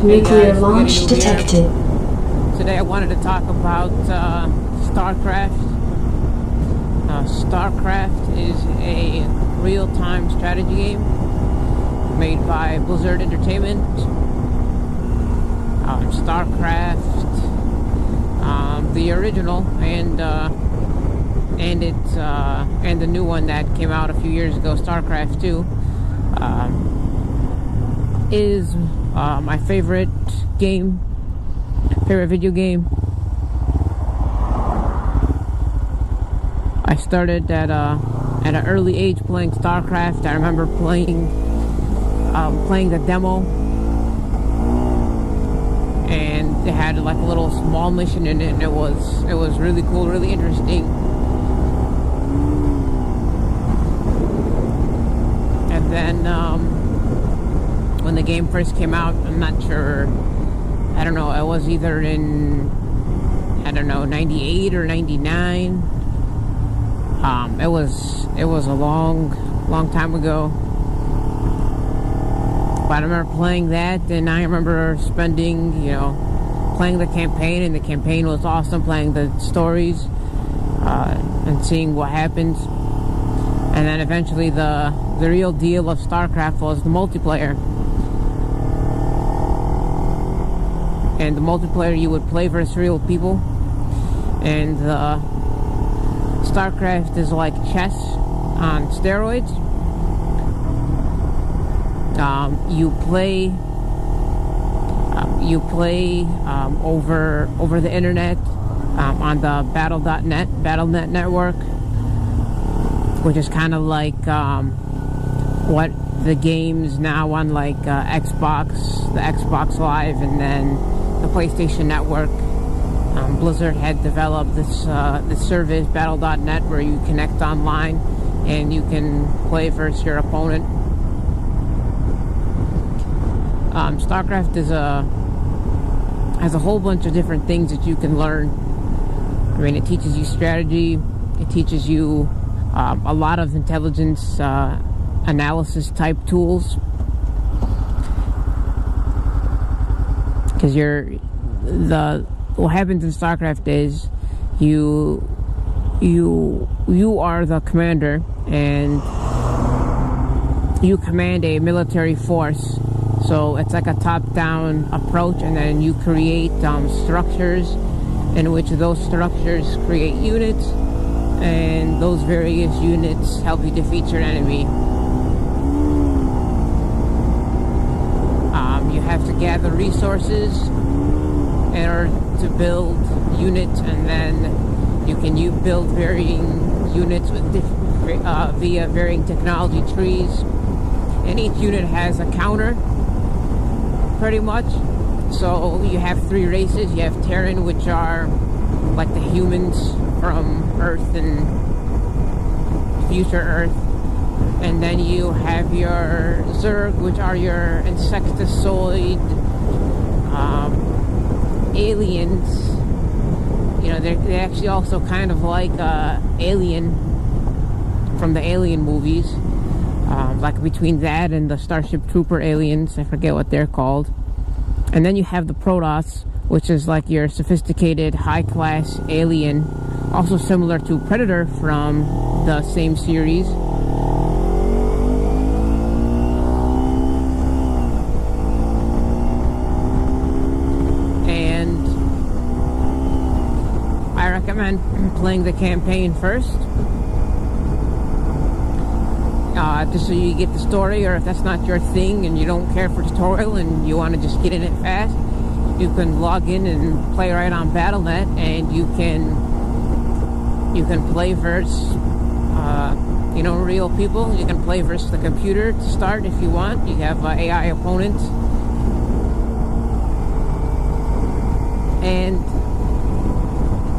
Nuclear launch detected. Today I wanted to talk about StarCraft. StarCraft is a real-time strategy game made by Blizzard Entertainment. StarCraft, the original, and the new one that came out a few years ago, StarCraft 2, is my favorite video game. I started at an early age playing StarCraft. I remember playing the demo, and it had like a little small mission in it, and it was really cool, really interesting. And then when the game first came out, I'm not sure, I don't know, it was either in, I don't know, 98 or 99. It was a long time ago. But I remember playing that, and I remember spending, playing the campaign, and the campaign was awesome, playing the stories, and seeing what happens. And then eventually the real deal of StarCraft was the multiplayer. And the multiplayer, you would play versus real people. And StarCraft is like chess on steroids. You play over the internet, on the Battle.net network, which is kind of like what the games now on like Xbox, the Xbox Live, and then the PlayStation Network. Blizzard had developed this service, Battle.net, where you connect online and you can play versus your opponent. StarCraft has a whole bunch of different things that you can learn. I mean, it teaches you strategy, it teaches you a lot of intelligence analysis type tools, because what happens in StarCraft is you are the commander, and you command a military force. So it's like a top-down approach, and then you create structures in which those structures create units, and those various units help you defeat your enemy. You have to gather resources in order to build units, and then you can build varying units with via varying technology trees. And each unit has a counter, pretty much. So you have three races. You have Terran, which are like the humans from Earth and future Earth, and then you have your Zerg, which are your insectoid aliens. They're actually also kind of like Alien from the Alien movies. Like between that and the Starship Trooper aliens, I forget what they're called. And then you have the Protoss, which is like your sophisticated high-class alien, also similar to Predator from the same series. And I recommend playing the campaign first, just so you get the story. Or if that's not your thing and you don't care for tutorial and you want to just get in it fast, you can log in and play right on Battle.net, and you can play versus real people. You can play versus the computer to start if you want. You have AI opponents, and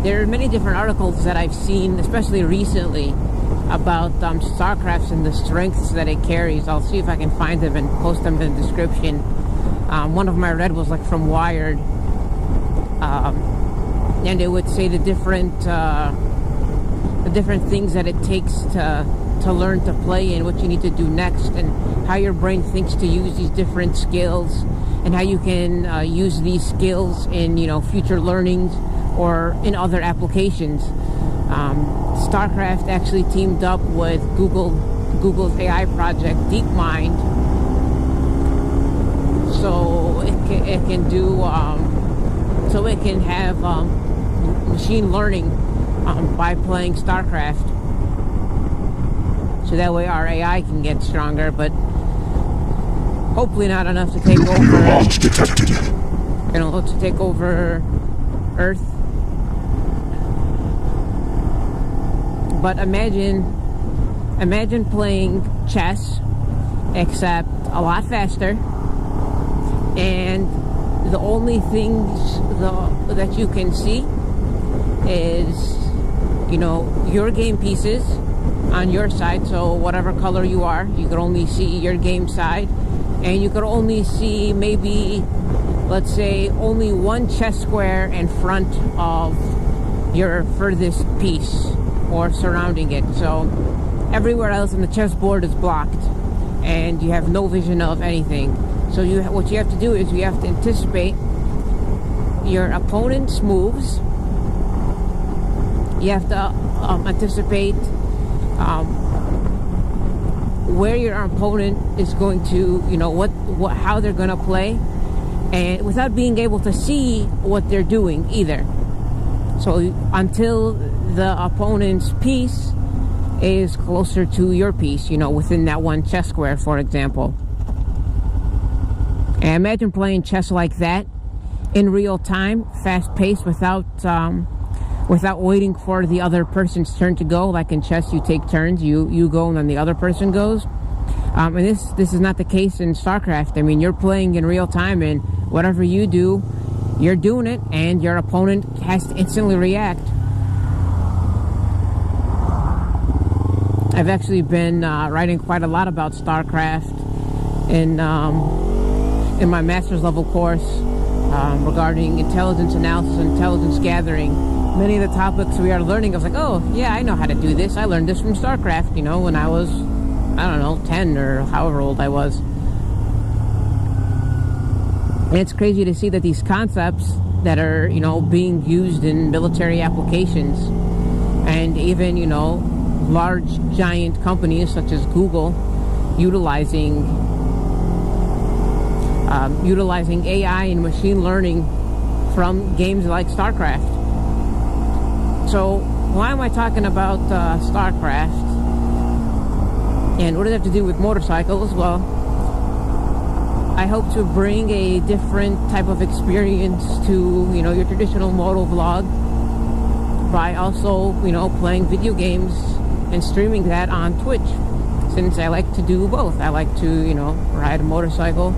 there are many different articles that I've seen, especially recently, about StarCraft and the strengths that it carries. I'll see if I can find them and post them in the description. One of them I read was like from Wired, and it would say the different things that it takes to to learn to play and what you need to do next, and how your brain thinks to use these different skills, and how you can use these skills in, you know, future learnings or in other applications. StarCraft actually teamed up with Google's AI project DeepMind, so it can do so it can have machine learning by playing StarCraft, so that way our AI can get stronger, but hopefully not enough to take over, you know, to take over Earth. But imagine playing chess, except a lot faster, and the only things that you can see is, you know, your game pieces on your side. So whatever color you are, you could only see your game side, and you could only see maybe, let's say, only one chess square in front of your furthest piece or surrounding it. So everywhere else on the chessboard is blocked, and you have no vision of anything. So what you have to do is you have to anticipate your opponent's moves. You have to anticipate where your opponent is going to, you know, how they're going to play, and without being able to see what they're doing either. So until the opponent's piece is closer to your piece, you know, within that one chess square, for example. And imagine playing chess like that in real time, fast-paced, without waiting for the other person's turn to go. Like in chess, you take turns, you go, and then the other person goes. And this is not the case in StarCraft. I mean, you're playing in real time, and whatever you do, you're doing it, and your opponent has to instantly react. I've actually been writing quite a lot about StarCraft in my master's level course regarding intelligence analysis and intelligence gathering. Many of the topics we are learning, I was like, oh yeah, I know how to do this. I learned this from StarCraft, you know, when I was, I don't know, 10 or however old I was. And it's crazy to see that these concepts that are, you know, being used in military applications, and even, you know, large giant companies such as Google utilizing AI and machine learning from games like StarCraft. So why am I talking about StarCraft, and what does it have to do with motorcycles? Well, I hope to bring a different type of experience to, you know, your traditional MotoVlog by also, you know, playing video games and streaming that on Twitch, since I like to do both. I like to, you know, ride a motorcycle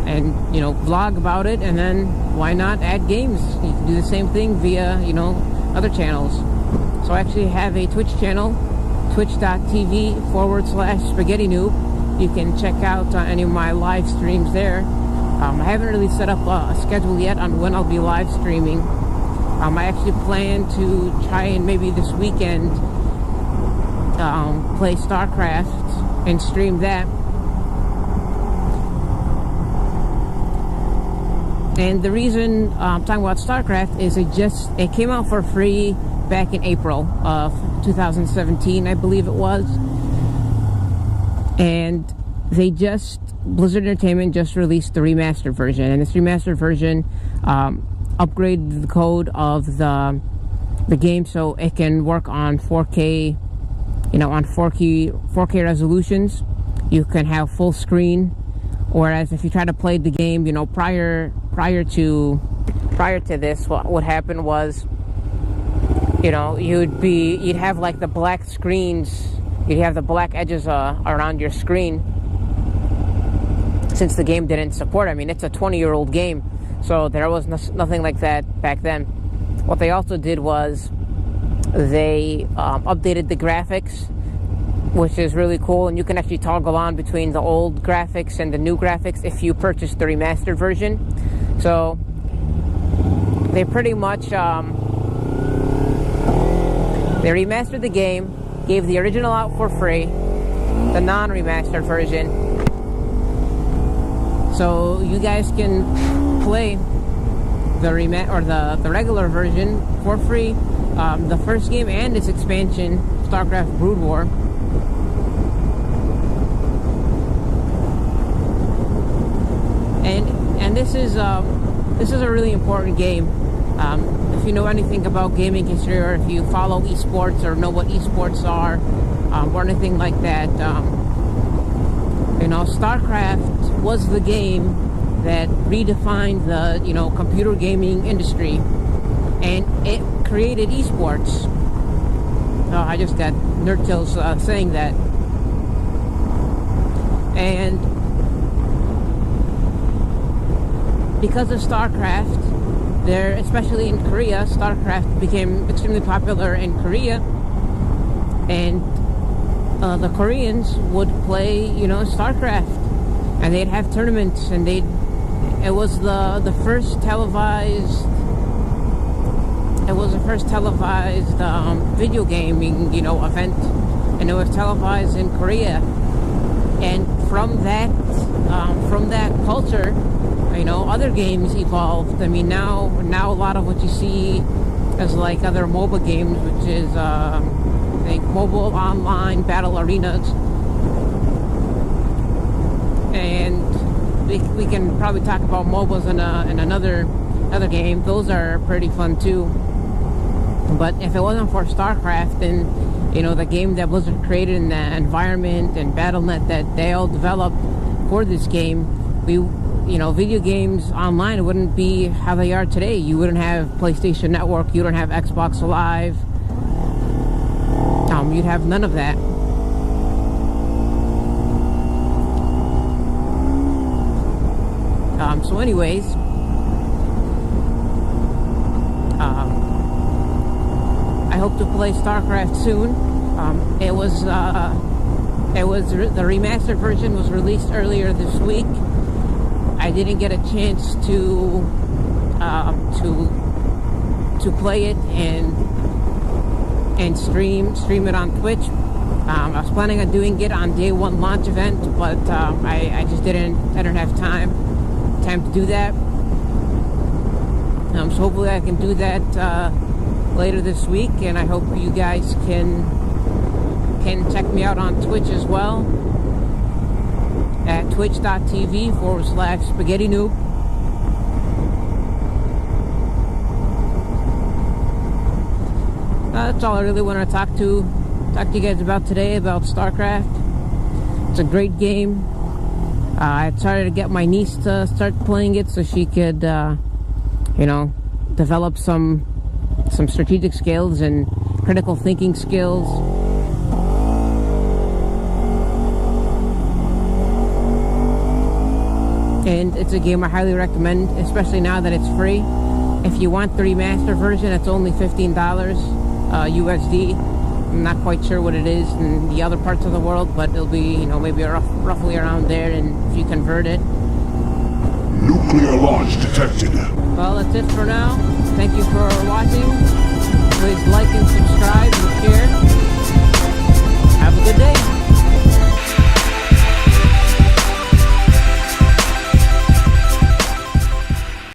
and, you know, vlog about it, and then why not add games? You can do the same thing via, you know, other channels. So I actually have a Twitch channel, twitch.tv/SpaghettiNoob. You can check out any of my live streams there. I haven't really set up a schedule yet on when I'll be live streaming. I actually plan to try and maybe this weekend play StarCraft and stream that. And the reason I'm talking about StarCraft is it came out for free back in April of 2017, I believe it was. And Blizzard Entertainment just released the remastered version, and this remastered version upgraded the code of the game so it can work on 4K, you know, on 4K resolutions. You can have full screen, whereas if you try to play the game, you know, prior to this, what happened was, you know, you'd have like the black screens. You'd have the black edges around your screen, since the game didn't support. I mean, it's a 20-year-old game, so there was nothing like that back then. What they also did was they updated the graphics, which is really cool, and you can actually toggle on between the old graphics and the new graphics if you purchase the remastered version. So they pretty much they remastered the game, gave the original out for free, the non-remastered version. So you guys can play the regular version for free. The first game and its expansion, StarCraft Brood War. And this is a really important game. If you know anything about gaming history, or if you follow eSports or know what eSports are, or anything like that, StarCraft was the game that redefined the computer gaming industry, and it created eSports. I just got nerd kills saying that. And because of StarCraft, especially in Korea, StarCraft became extremely popular in Korea, and the Koreans would play, StarCraft, and they'd have tournaments, and it was the first televised. It was the first televised video gaming, event, and it was televised in Korea. And from that culture, other games evolved. I mean, now a lot of what you see as like other MOBA games, which is I think mobile online battle arenas, and we can probably talk about MOBAs in another game. Those are pretty fun too. But if it wasn't for StarCraft and the game that Blizzard created in the environment and BattleNet that they all developed for this game, video games online wouldn't be how they are today. You wouldn't have PlayStation Network, you don't have Xbox Live, you'd have none of that. So anyways, I hope to play StarCraft soon. The remastered version was released earlier this week. I didn't get a chance to play it and stream it on Twitch. I was planning on doing it on day one launch event, but I just didn't have time to do that. So hopefully I can do that later this week, and I hope you guys can check me out on Twitch as well at twitch.tv/SpaghettiNoob. That's all I really want to talk to you guys about today, about StarCraft. It's a great game. I tried to get my niece to start playing it so she could, develop some strategic skills and critical thinking skills. And it's a game I highly recommend, especially now that it's free. If you want the remastered version, it's only $15 USD. I'm not quite sure what it is in the other parts of the world, but it'll be, maybe roughly around there, and if you convert it. Nuclear launch detected. Well, that's it for now. Thank you for watching. Please like